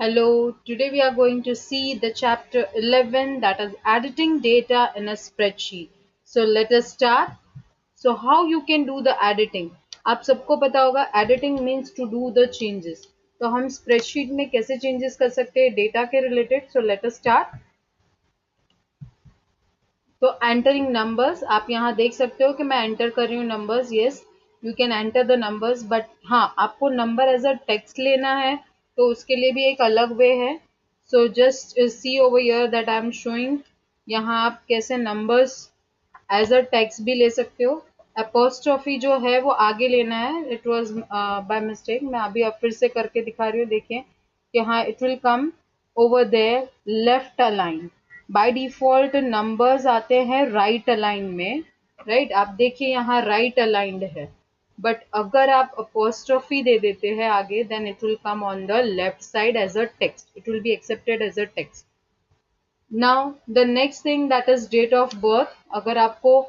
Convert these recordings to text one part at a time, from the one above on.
Hello, today we are going to see the chapter 11, that is editing data in a spreadsheet. So let us start. So how you can do the editing? आप सबको पता होगा editing means to do the changes. तो हम spreadsheet में कैसे changes कर सकते हैं data के related? So let us start. तो एंटरिंग नंबर्स आप यहाँ देख सकते हो कि मैं एंटर कर रही हूँ numbers. Yes, you can enter the numbers, but हाँ, आपको नंबर एज अ टेक्स्ट लेना है तो उसके लिए भी एक अलग वे है. So just see over here that I am showing. यहाँ आप कैसे नंबर्स एज अ टेक्स्ट भी ले सकते हो. अपोस्ट्रोफी जो है वो आगे लेना है. It was by mistake. मैं अभी अब फिर से करके दिखा रही हूँ. देखिए कि हाँ, it will come over there left align. By default numbers आते हैं राइट अलाइन में. राइट, आप देखिए यहाँ राइट अलाइंड है, बट अगर आप अपोस्ट्रोफी दे देते हैं आगे, then it will come on the left side as a text. It will be accepted as a text. Now the next thing that is date of birth. अगर आपको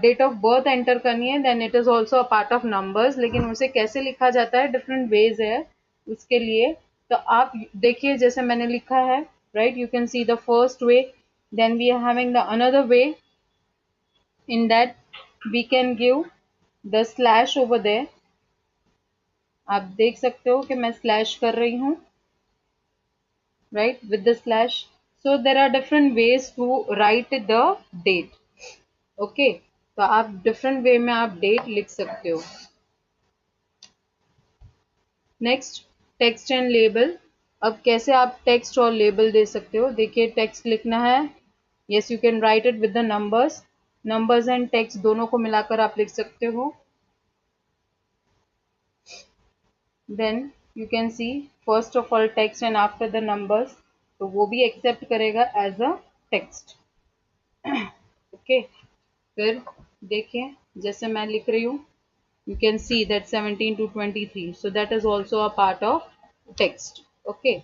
date of birth enter करनी है, then it is also a part of numbers, लेकिन उसे कैसे लिखा जाता है, डिफरेंट वेज है उसके लिए. तो आप देखिए जैसे मैंने लिखा है, right, you can see the first way, then we are having the another way. In that we can give the slash over there. आप देख सकते हो कि मैं स्लैश कर रही हूँ, right, with the slash. So there are different ways to write the date. Okay, तो आप different way में आप date लिख सकते हो. Next, text and label. अब कैसे आप text और label दे सकते हो? देखिए text लिखना है. Yes, you can write it with the numbers. Numbers and text दोनों को मिलाकर आप लिख सकते हो. Then you can see first of all text and after the numbers. तो वो भी accept करेगा as a text. Okay. फिर देखिए जैसे मैं लिख रही हूँ, you can see that 17 to 23, so that is also a part of text. Okay,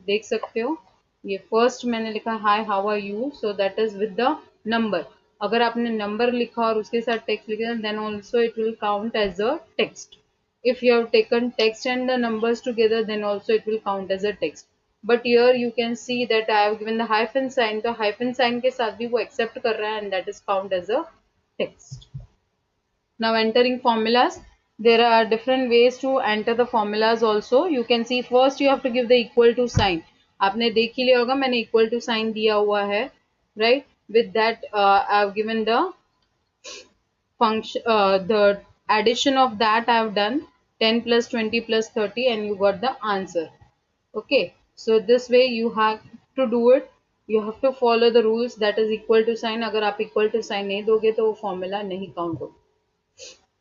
देख सकते हो ये फर्स्ट मैंने लिखा hi how are you, so that is with the number. अगर आपने नंबर लिखा और उसके साथ टेक्स्ट लिखा, then also it will count as a text. If you have taken text and the numbers together, then also it will count as a text. But here you can see that I have given the hyphen sign, तो hyphen sign के साथ भी वो accept कर रहा है, and that is count as a text. Now entering formulas. There are different ways to enter the formulas also. You can see first you have to give the equal to sign. आपने देख ही लिया होगा मैंने equal to sign दिया हुआ है, right? With that I have given the function, the addition of that I have done 10 plus 20 plus 30, and you got the answer. Okay, so this way you have to do it. You have to follow the rules, that is equal to sign. अगर आप equal to sign नहीं दोगे तो वो formula नहीं count होगा.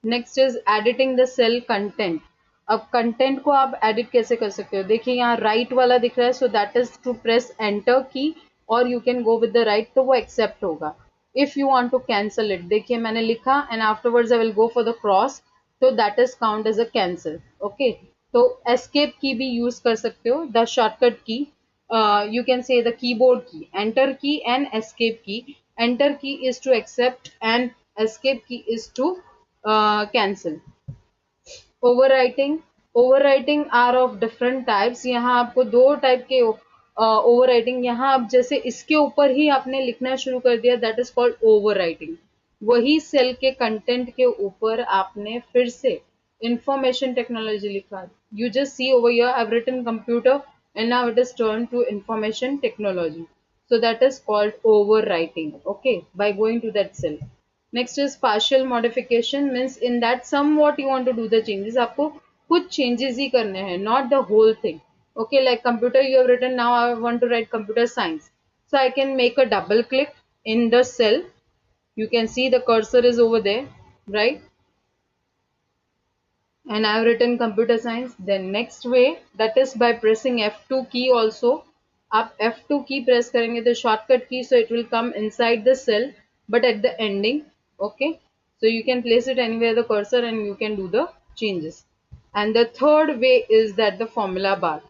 Next is editing the cell content. अब content को आप एडिट कैसे कर सकते हो? देखिए यहाँ राइट वाला दिख रहा है, so that is to press enter key, और you can go with the right, तो वो एक्सेप्ट होगा. If you want to cancel it, देखिए मैंने लिखा and afterwards I will go for the cross, तो that is count as a cancel. Okay, तो escape key भी यूज कर सकते हो, the shortcut key. You can say the keyboard key, enter key and escape key. Enter key is to accept and escape key is to cancel. Overwriting. Overwriting are of different types. यहाँ आपको दो type के overwriting, यहाँ आप जैसे इसके ऊपर ही आपने लिखना शुरू कर दिया, that is called overwriting. वही सेल के कंटेंट के ऊपर आपने फिर से information technology लिखा. You just see over here I've written computer and now it is turned to information technology. So that is called overwriting. Okay, by going to that cell. Next is partial modification, means in that somewhat you want to do the changes. आपको कुछ changes ही करने हैं, not the whole thing. Okay, like computer you have written, now I want to write computer science. So I can make a double click in the cell. You can see the cursor is over there, right? And I have written computer science. Then next way, that is by pressing F2 key also. आप F2 key press करेंगे the shortcut key, so it will come inside the cell but at the ending. Okay, so you can place it anywhere the cursor and you can do the changes. And the third way is that the formula bar.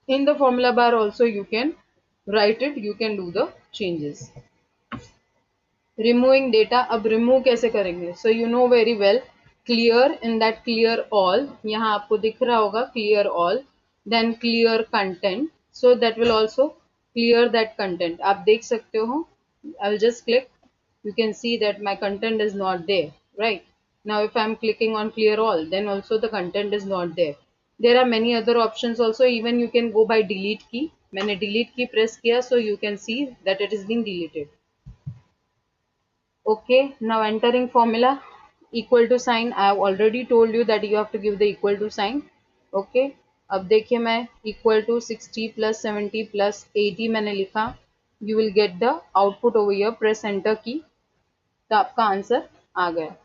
In the formula bar also you can write it, you can do the changes. Removing data. अब remove कैसे करेंगे? So you know very well, clear, in that clear all, यहाँ आपको दिख रहा होगा clear all. then clear content, so that will also clear that content. आप देख सकते हो, I'll just click, you can see that my content is not there, right? Now if I'm clicking on clear all, then also the content is not there. There are many other options also, even you can go by delete key. मैंने delete key press किया, so you can see that it is being deleted. Okay, now entering formula, equal to sign. I have already told you that you have to give the equal to sign. Okay, अब देखिए मैं equal to 60 plus 70 plus 80 मैंने लिखा. You will get the output over here. Press enter key. तो आपका answer आ गया.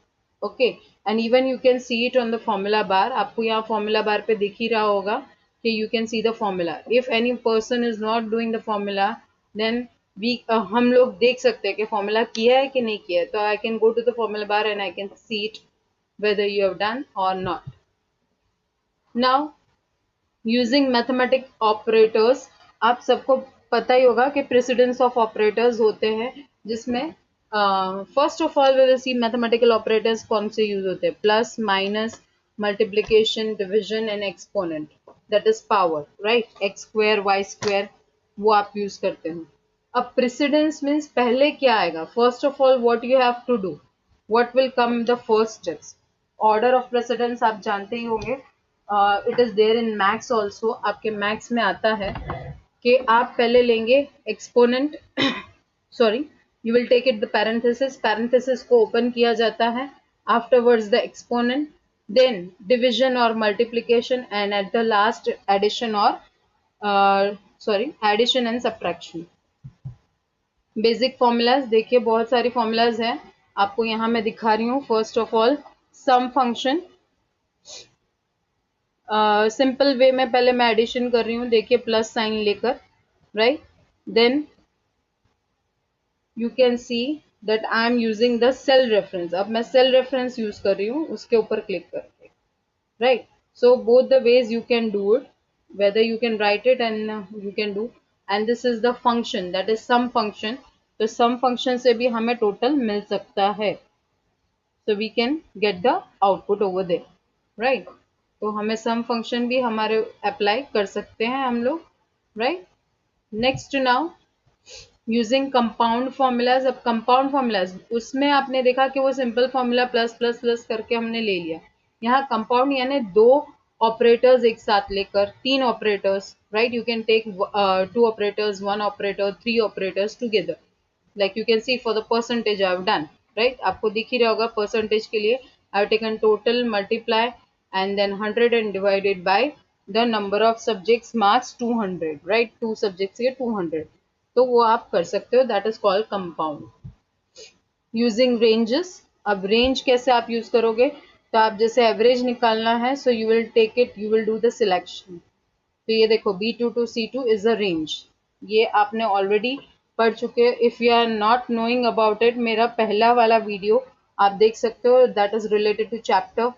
Okay, and even you can see it on the formula बार. आपको यहाँ फॉर्मूला बार पे दिख ही रहा होगा कि you can see the formula. If any person is not doing the formula, then we हम लोग देख सकते हैं कि फॉर्मूला किया है कि नहीं किया है. तो I can go to the formula bar and I can see it whether you have done or not. Now using mathematic operators, आप सबको पता ही होगा कि प्रेसिडेंस ऑफ ऑपरेटर्स होते हैं, जिसमें first of all will see mathematical operators कौन से यूज होते हैं. Plus, minus, multiplication, division and exponent, that is power, right. X square, Y square, वो आप यूज करते हो. अब प्रेसिडेंस मीन्स पहले क्या आएगा. First of all what you have to do, what will come the first steps. Order of precedence आप जानते ही होंगे. It is there in maths also. आपके मैथ्स में आता है कि आप पहले लेंगे exponent, sorry, you will take it the parenthesis. Parenthesis को ओपन किया जाता है, afterwards the exponent, then division और multiplication, and at the last addition और sorry addition and subtraction. Basic formulas देखिए, बहुत सारी फॉर्मूलाज हैं, आपको यहाँ मैं दिखा रही हूँ. First of all sum function, simple way में पहले मैं एडिशन कर रही हूँ, देखिए प्लस साइन लेकर, right. Then you can see that I am using the cell reference. अब मैं सेल रेफरेंस यूज कर रही हूँ, उसके ऊपर क्लिक करके, right. So both the ways you can do it, whether you can write it and you can do. and this is the function, that is sum function. तो sum function से भी हमें टोटल मिल सकता है, so we can get the output over there, right. तो हमें सम function भी हमारे अप्लाई कर सकते हैं हम लोग, right. Next now using compound formulas. अब कंपाउंड फॉर्मूलाज, उसमें आपने देखा कि वो simple formula plus plus plus करके हमने ले लिया. यहाँ कंपाउंड यानी दो ऑपरेटर्स एक साथ लेकर, तीन operators, right. You can take two operators, one operator, three operators together. like you can see for the percentage I have done, right. आपको दिख ही रहा होगा परसेंटेज के लिए I have taken total, multiply and then 100 and divided by the number of subjects marks 200, right. two subjects के 200, तो वो आप कर सकते हो, that is called compound. using ranges. अब range कैसे आप यूज करोगे, तो आप जैसे एवरेज निकालना है, so you will take it, you will do the selection. तो ये देखो B2 to C2 is a range, ये आपने ऑलरेडी पढ़ चुके हैं. If you are not knowing about it, मेरा पहला वाला वीडियो आप देख सकते हो, that is related to chapter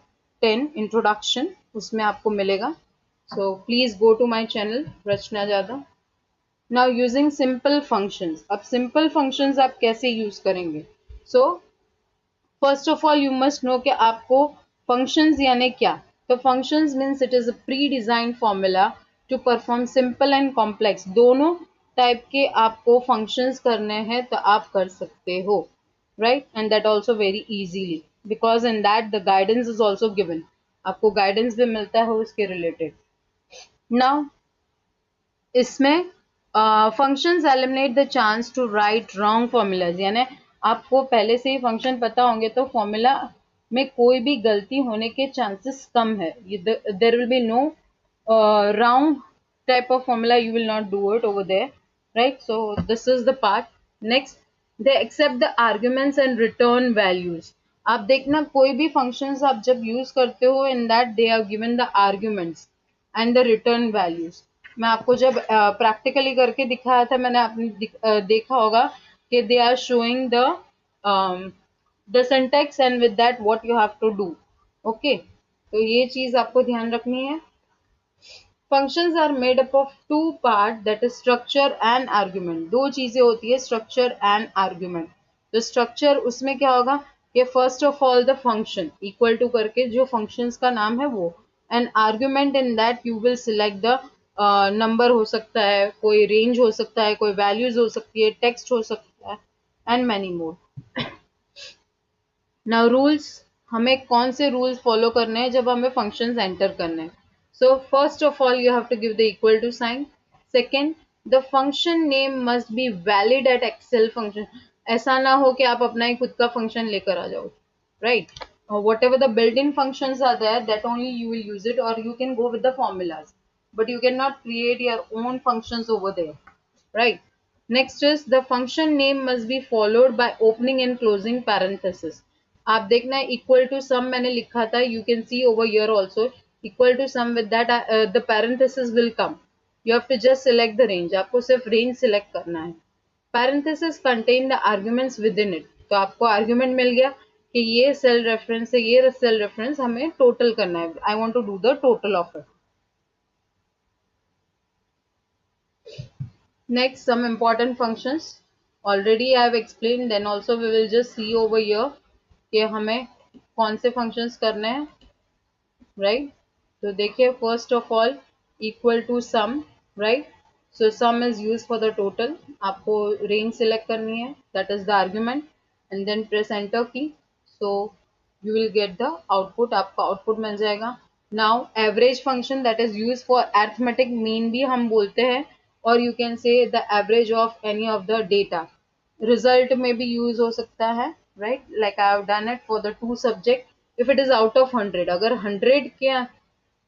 10 introduction, उसमें आपको मिलेगा. So please go to my channel Rachana Jadhav. Now using simple functions. अब सिंपल फंक्शंस आप कैसे यूज करेंगे. So first of all you must know कि आपको फंक्शंस यानी क्या. तो functions means it is a pre design formula to perform simple and complex. दोनों टाइप के आपको फंक्शंस करने हैं तो आप कर सकते हो, right. And that also very easily, because in that the guidance is also given. आपको गाइडेंस भी मिलता है उसके रिलेटेड. नाउ इसमें functions eliminate the chance to write wrong formulas. यानी आपको पहले से ही फंक्शन पता होंगे तो फॉर्मूला में कोई भी गलती होने के चांसेस कम है. There will be no wrong type of formula, you will not do it over there, right. So this is the part. Next, they accept the arguments and return values. आप देखना कोई भी functions आप जब use करते हो, in that they are given the arguments and the return values. मैं आपको जब practically करके दिखाया था, मैंने आपने देखा होगा कि they are showing the syntax and with that what you have to do, okay. तो ये चीज आपको ध्यान रखनी है. Functions are made up of two parts, that is structure and argument. दो चीजें होती है, structure and argument. तो structure उसमें क्या होगा कि first of all the function equal to करके जो functions का नाम है वो, and argument in that you will select the number हो सकता है, कोई रेंज हो सकता है, कोई वैल्यूज हो सकती है, टेक्स्ट हो सकता है and many more. Now rules, हमें कौन से रूल्स फॉलो करने हैं जब हमें फंक्शंस एंटर करने हैं. So first of all you have to give the equal to sign. Second, the function name must be valid at Excel function. ऐसा ना हो कि आप अपना ही खुद का फंक्शन लेकर आ जाओ, right. Whatever the built-in functions are there, that only you will use it, or you can go with the formulas, but you cannot create your own functions over there, right. Next is the function name must be followed by opening and closing parenthesis. आप देखना equal to sum मैंने लिखा था, you can see over here also equal to sum, with that the parenthesis will come. You have to just select the range, आपको सिर्फ range select करना है. parenthesis contain the arguments within it. तो आपको argument मिल गया कि ये cell reference है, ये cell reference हमें total करना है. I want to do the total of it. Next, some important functions. Already I have explained, then also we will just see over here कि हमें कौन से functions करने हैं, right? तो देखिए, first of all equal to sum, right? So sum is used for the total. आपको range select करनी है, that is the argument, and then press enter key. So you will get the output, आपका output मिल जाएगा. Now average function that is used for arithmetic mean भी हम बोलते हैं, or you can say the average of any of the data. Result में भी use हो सकता है, right? Like I have done it for the two subject. If it is out of 100, अगर 100 के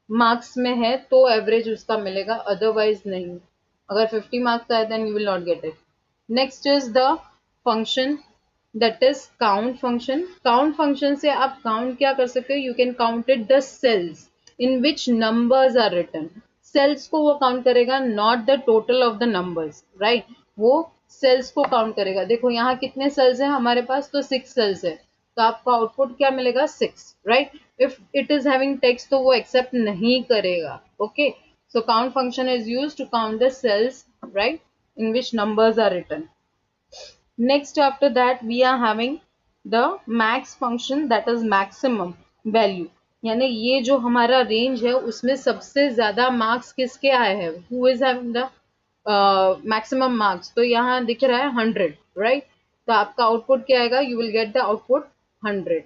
मार्क्स में है तो एवरेज उसका मिलेगा, अदरवाइज नहीं. अगर 50 मार्क्स का है then you will not get it. Next is the function that is count function. Count function से आप काउंट क्या कर सकते हो, you can count it the cells in which numbers are written. Cells को वो काउंट करेगा, not the total of the numbers, right. वो सेल्स को काउंट करेगा. देखो यहाँ कितने सेल्स है हमारे पास, तो 6 सेल्स है, तो आपका आउटपुट क्या मिलेगा, 6, right. If it is having text तो वो एक्सेप्ट नहीं करेगा. Okay, so count function is used to count the cells, right, in which numbers are written. Next after that we are having the max function, that is maximum value. यानी ये जो हमारा range है उसमें सबसे ज्यादा मार्क्स किसके आए हैं, who is having the maximum marks. तो यहाँ दिख रहा है 100, right. तो आपका आउटपुट क्या आएगा, you will get the output 100.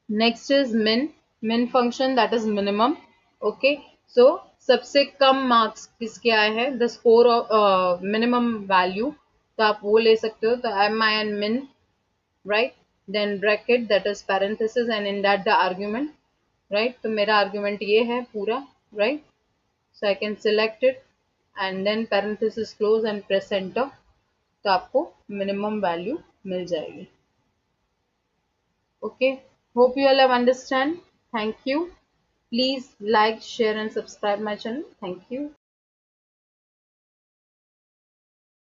Next is min function, that is minimum. Okay, so सबसे कम मार्क्स किसके आए हैं, the score of minimum value, तो आप वो ले सकते हो. तो min min, right, then bracket that is parenthesis and in that the argument, right. तो मेरा argument ये है पूरा, right. So I can select it and then parenthesis close and press enter. तो आपको minimum value मिल जाएगी. Okay, hope you all have understand. Thank you. Please like, share and subscribe my channel. Thank you.